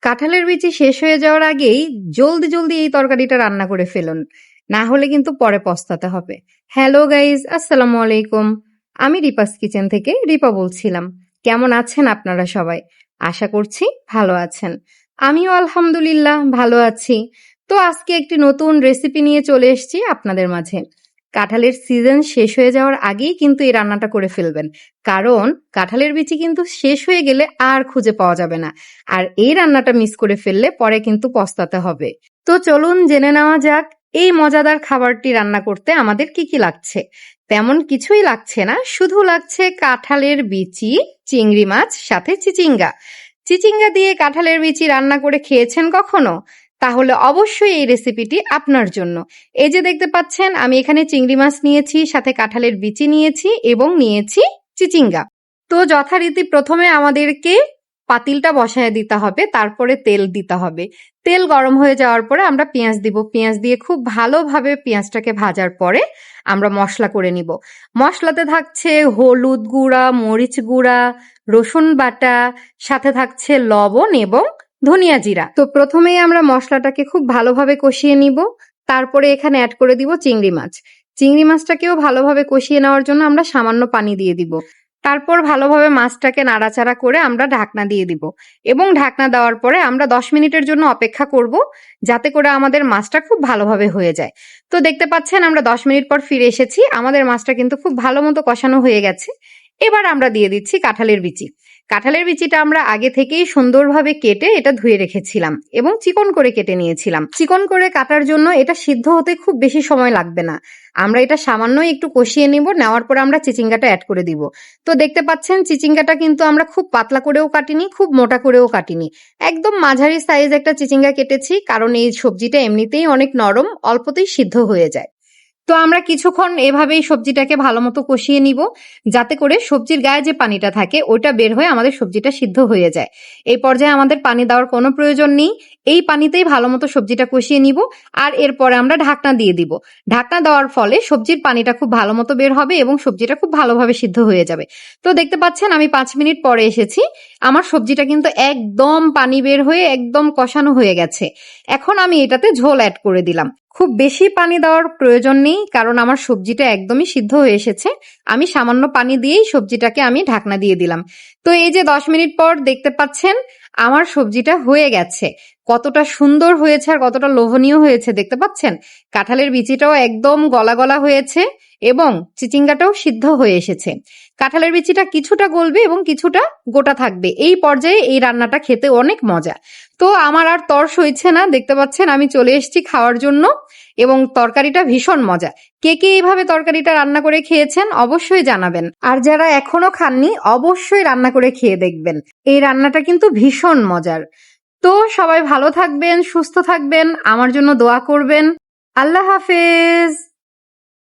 কাঁঠালের বিচি শেষ হয়ে যাওয়ার আগেই জলদি জলদি এই তরকারিটা রান্না করে ফেলুন, না হলে কিন্তু পরে পস্তাতে হবে। হ্যালো গাইজ, আসসালামু আলাইকুম। আমি রিপাস কিচেন থেকে রিপা বলছিলাম। কেমন আছেন আপনারা সবাই? আশা করছি ভালো আছেন। আমিও আলহামদুলিল্লাহ ভালো আছি। তো আজকে একটি নতুন রেসিপি নিয়ে চলে এসেছি আপনাদের মাঝে। কাঁঠালের সিজন শেষ হয়ে যাওয়ার আগেই কিন্তু এই রান্নাটা করে ফেলবেন, কারণ কাঁঠালের বিচি কিন্তু শেষ হয়ে গেলে আর খুঁজে পাওয়া যাবে না। আর এই রান্নাটা মিস করে ফেললে পরে কিন্তু পস্তাতে হবে। তো চলুন জেনে নেওয়া যাক এই মজাদার খাবারটি রান্না করতে আমাদের কি কি লাগছে। তেমন কিছুই লাগছে না, শুধু লাগছে কাঁঠালের বিচি, চিংড়ি মাছ, সাথে চিচিঙ্গা। চিচিঙ্গা দিয়ে কাঁঠালের বিচি রান্না করে খেয়েছেন কখনো? তাহলে অবশ্যই এই রেসিপিটি আপনার জন্য। এই যে দেখতে পাচ্ছেন, আমি এখানে চিংড়ি মাছ নিয়েছি, সাথে কাঁঠালের বিচি নিয়েছি এবং নিয়েছি চিচিঙ্গা। তো যথারীতি প্রথমে আমাদেরকে পাতিলটা বসায় দিতে হবে, তারপরে তেল দিতে হবে। তেল গরম হয়ে যাওয়ার পরে আমরা পেঁয়াজ দিব। পেঁয়াজ দিয়ে খুব ভালোভাবে পেঁয়াজটাকে ভাজার পরে আমরা মশলা করে নিব। মশলাতে থাকছে হলুদ গুঁড়া, মরিচ গুঁড়া, রসুন বাটা, সাথে থাকছে লবণ এবং ধনিয়া জিরা। তো প্রথমেই আমরা মশলাটাকে খুব ভালোভাবে কষিয়ে নিব। তারপরে এখানে অ্যাড করে দিব চিংড়ি মাছ। চিংড়ি মাছটাকেও ভালোভাবে কষিয়ে নেওয়ার জন্য আমরা সামান্য পানি দিয়ে দিব। তারপর ভালোভাবে মাছটাকে নাড়াচাড়া করে আমরা ঢাকনা দিয়ে দিব এবং ঢাকনা দেওয়ার পরে আমরা 10 মিনিটের জন্য অপেক্ষা করব, যাতে করে আমাদের মাছটা খুব ভালোভাবে হয়ে যায়। তো দেখতে পাচ্ছেন আমরা 10 মিনিট পর ফিরে এসেছি, আমাদের মাছটা কিন্তু খুব ভালো মতো কষানো হয়ে গেছে। এবার আমরা দিয়ে দিচ্ছি কাঁঠালের বিচি। কাঁঠালের বিচিটা আমরা আগে থেকেই সুন্দরভাবে কেটে এটা ধুয়ে রেখেছিলাম এবং চিকন করে কেটে নিয়েছিলাম। চিকন করে কাটার জন্য এটা সিদ্ধ হতে খুব বেশি সময় লাগবে না। আমরা এটা সামান্যই একটু কষিয়ে নিব, নেওয়ার পর আমরা চিচিঙ্গাটা অ্যাড করে দিব। তো দেখতে পাচ্ছেন চিচিঙ্গাটা কিন্তু আমরা খুব পাতলা করেও কাটিনি, খুব মোটা করেও কাটিনি, একদম মাঝারি সাইজ একটা চিচিঙ্গা কেটেছি, কারণ এই সবজিটা এমনিতেই অনেক নরম, অল্পতেই সিদ্ধ হয়ে যায়। তো আমরা কিছুক্ষণ এভাবেই সবজিটাকে ভালো মতো কষিয়ে নিব, যাতে করে সবজির গায়ে যে পানিটা থাকে ওটা বের হয়ে আমাদের সবজিটা সিদ্ধ হয়ে যায়। এই পর্যায়ে আমাদের পানি দেওয়ার কোনো প্রয়োজন নেই, এই পানিতেই ভালো মতো সবজিটা কষিয়ে নিব। আর এরপরে আমরা ঢাকনা দিয়ে দিব। ঢাকনা দেওয়ার ফলে সবজির পানিটা খুব ভালো মতো বের হবে এবং সবজিটা খুব ভালোভাবে সিদ্ধ হয়ে যাবে। তো দেখতে পাচ্ছেন আমি 5 মিনিট পরে এসেছি, আমার সবজিটা কিন্তু একদম পানি বের হয়ে একদম কষানো হয়ে গেছে। এখন আমি এটাতে ঝোল অ্যাড করে দিলাম। খুব বেশি পানি দেওয়ার প্রয়োজন নেই, কারণ আমার সবজিটা একদমই সিদ্ধ হয়ে এসেছে। আমি সামান্য পানি দিয়েই সবজিটাকে আমি ঢাকনা দিয়ে দিলাম। তো এই যে 10 মিনিট পর দেখতে পাচ্ছেন আমার সবজিটা হয়ে গেছে। কতটা সুন্দর হয়েছে আর কতটা লোভনীয় হয়েছে দেখতে পাচ্ছেন। কাঁঠালের বিচিটাও একদম গলা গলা হয়েছে এবং চিচিঙ্গাটাও সিদ্ধ হয়ে এসেছে। কাঁঠালের বিচিটা কিছুটা গলবে এবং কিছুটা গোটা থাকবে। এই পর্যায়ে এই রান্নাটা খেতে অনেক মজা। তো আমার আর তর সইছে না, দেখতে পাচ্ছেন আমি চলে এসেছি খাওয়ার জন্য এবং তরকারিটা ভীষণ মজা। কে কে এইভাবে তরকারিটা রান্না করে খেয়েছেন অবশ্যই জানাবেন, আর যারা এখনো খাননি অবশ্যই রান্না করে খেয়ে দেখবেন। এই রান্নাটা কিন্তু ভীষণ মজার। তো সবাই ভালো থাকবেন, সুস্থ থাকবেন, আমার জন্য দোয়া করবেন। আল্লাহ হাফেজ।